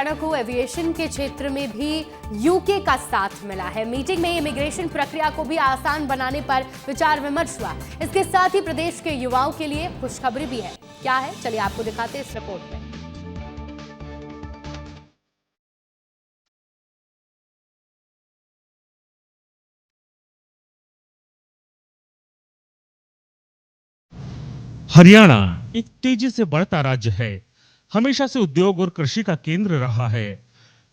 हरियाणा को एविएशन के क्षेत्र में भी यूके का साथ मिला है। मीटिंग में इमिग्रेशन प्रक्रिया को भी आसान बनाने पर विचार विमर्श हुआ। इसके साथ ही प्रदेश के युवाओं के लिए खुशखबरी भी है। क्या है, चलिए आपको दिखाते हैं इस रिपोर्ट में। हरियाणा एक तेजी से बढ़ता राज्य है। हमेशा से उद्योग और कृषि का केंद्र रहा है।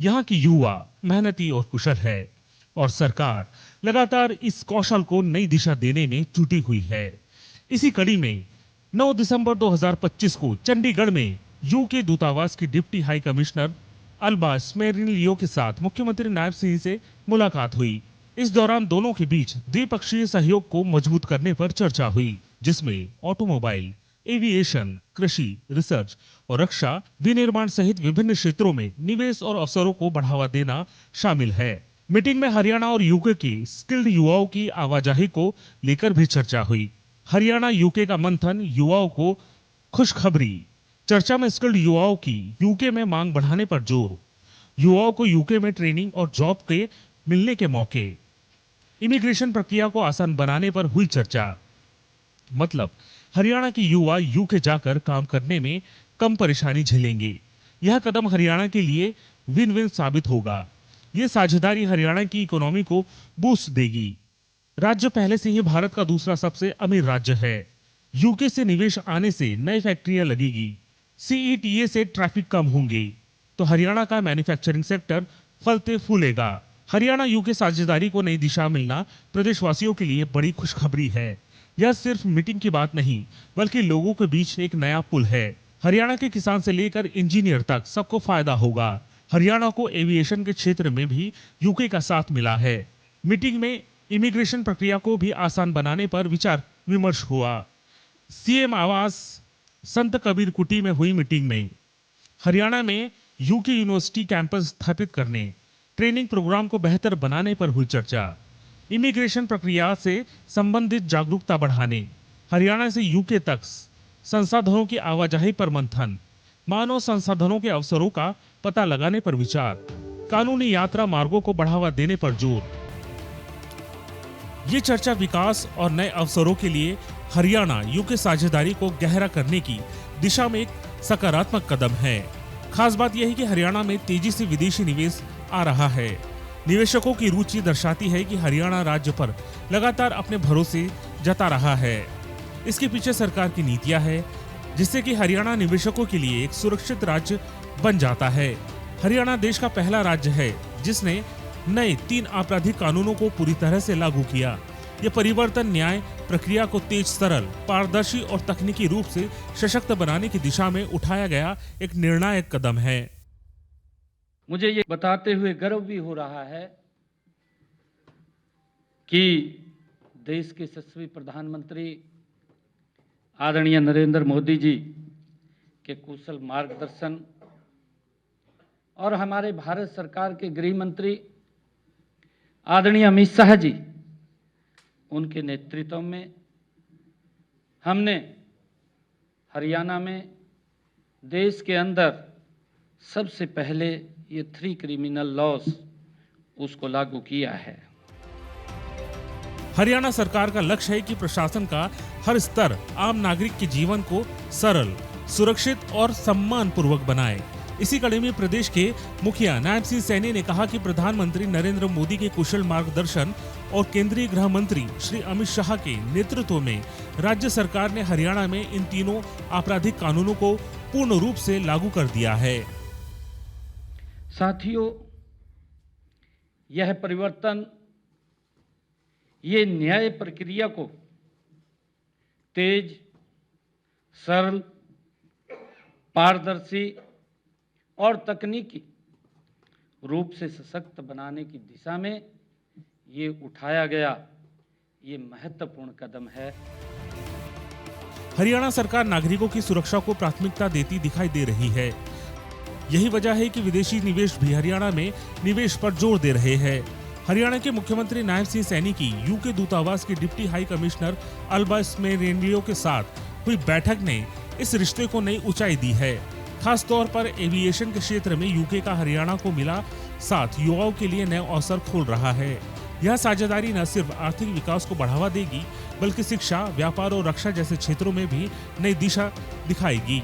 यहाँ की युवा मेहनती और कुशल है और सरकार लगातार इस कौशल को नई दिशा देने में जुटी हुई है। इसी कड़ी में 9 दिसंबर 2025 को चंडीगढ़ में यूके दूतावास की डिप्टी हाई कमिश्नर अल्बा स्मेरिनलियो के साथ मुख्यमंत्री नायब सिंह से मुलाकात हुई। इस दौरान दोनों के बीच द्विपक्षीय सहयोग को मजबूत करने पर चर्चा हुई, जिसमें ऑटोमोबाइल, एविएशन, कृषि, रिसर्च और रक्षा विनिर्माण सहित विभिन्न क्षेत्रों में निवेश और अवसरों को बढ़ावा देना शामिल है। मीटिंग में हरियाणा और यूके की स्किल्ड युवाओं की आवाजाही को लेकर भी चर्चा हुई। हरियाणा यूके का मंथन, युवाओं को खुशखबरी। चर्चा में स्किल्ड युवाओं की यूके में मांग बढ़ाने पर जोर, युवाओं को यूके में ट्रेनिंग और जॉब के मिलने के मौके, इमिग्रेशन प्रक्रिया को आसान बनाने पर हुई चर्चा। मतलब हरियाणा की युवा यूके जाकर काम करने में कम परेशानी झेलेंगे। यह कदम हरियाणा के लिए विन विन साबित होगा। यह साझेदारी हरियाणा की इकोनॉमी को बूस्ट देगी। राज्य पहले से ही भारत का दूसरा सबसे अमीर राज्य है। यूके से निवेश आने से नई फैक्ट्रियां लगेगी, सीईटीए से ट्रैफिक कम होंगे, तो हरियाणा का मैन्युफैक्चरिंग सेक्टर फलते फूलेगा। हरियाणा यूके साझेदारी को नई दिशा मिलना प्रदेशवासियों के लिए बड़ी खुशखबरी है। यह सिर्फ मीटिंग की बात नहीं, बल्कि लोगों के बीच एक नया पुल है। हरियाणा के किसान से लेकर इंजीनियर तक सबको फायदा होगा। हरियाणा को एविएशन के क्षेत्र में भी यूके का साथ मिला है। मीटिंग में इमिग्रेशन प्रक्रिया को भी आसान बनाने पर विचार विमर्श हुआ। सीएम आवास संत कबीर कुटी में हुई मीटिंग में हरियाणा में यूके यूनिवर्सिटी कैंपस स्थापित करने, ट्रेनिंग प्रोग्राम को बेहतर बनाने पर हुई चर्चा। इमिग्रेशन प्रक्रिया से संबंधित जागरूकता बढ़ाने, हरियाणा से यूके तक संसाधनों की आवाजाही पर मंथन, मानव संसाधनों के अवसरों का पता लगाने पर विचार, कानूनी यात्रा मार्गों को बढ़ावा देने पर जोर। ये चर्चा विकास और नए अवसरों के लिए हरियाणा यूके साझेदारी को गहरा करने की दिशा में एक सकारात्मक कदम है। खास बात यह है कि हरियाणा में तेजी से विदेशी निवेश आ रहा है। निवेशकों की रुचि दर्शाती है कि हरियाणा राज्य पर लगातार अपने भरोसे जता रहा है। इसके पीछे सरकार की नीतियां है, जिससे कि हरियाणा निवेशकों के लिए एक सुरक्षित राज्य बन जाता है। हरियाणा देश का पहला राज्य है जिसने नए 3 आपराधिक कानूनों को पूरी तरह से लागू किया। यह परिवर्तन न्याय प्रक्रिया को तेज, सरल, पारदर्शी और तकनीकी रूप से सशक्त बनाने की दिशा में उठाया गया एक निर्णायक कदम है। मुझे ये बताते हुए गर्व भी हो रहा है कि देश के यशस्वी प्रधानमंत्री आदरणीय नरेंद्र मोदी जी के कुशल मार्गदर्शन और हमारे भारत सरकार के गृह मंत्री आदरणीय अमित शाह जी, उनके नेतृत्व में हमने हरियाणा में देश के अंदर सबसे पहले ये 3 क्रिमिनल लॉज उसको लागू किया है। हरियाणा सरकार का लक्ष्य है कि प्रशासन का हर स्तर आम नागरिक के जीवन को सरल, सुरक्षित और सम्मान पूर्वक बनाए। इसी कड़ी में प्रदेश के मुखिया नायब सिंह सैनी ने कहा कि प्रधानमंत्री नरेंद्र मोदी के कुशल मार्गदर्शन और केंद्रीय गृह मंत्री श्री अमित शाह के नेतृत्व में राज्य सरकार ने हरियाणा में इन तीनों आपराधिक कानूनों को पूर्ण रूप से लागू कर दिया है। साथियों, यह परिवर्तन, ये न्याय प्रक्रिया को तेज, सरल, पारदर्शी और तकनीकी रूप से सशक्त बनाने की दिशा में ये उठाया गया ये महत्वपूर्ण कदम है। हरियाणा सरकार नागरिकों की सुरक्षा को प्राथमिकता देती दिखाई दे रही है। यही वजह है कि विदेशी निवेश भी हरियाणा में निवेश पर जोर दे रहे हैं। हरियाणा के मुख्यमंत्री नायब सिंह सैनी की यूके दूतावास की डिप्टी हाई कमिश्नर अल्बा स्मेरिनलियो के साथ हुई बैठक ने इस रिश्ते को नई ऊंचाई दी है। खास तौर पर एविएशन के क्षेत्र में यूके का हरियाणा को मिला साथ युवाओं के लिए नए अवसर खोल रहा है। यह साझेदारी न सिर्फ आर्थिक विकास को बढ़ावा देगी बल्कि शिक्षा, व्यापार और रक्षा जैसे क्षेत्रों में भी नई दिशा दिखाएगी।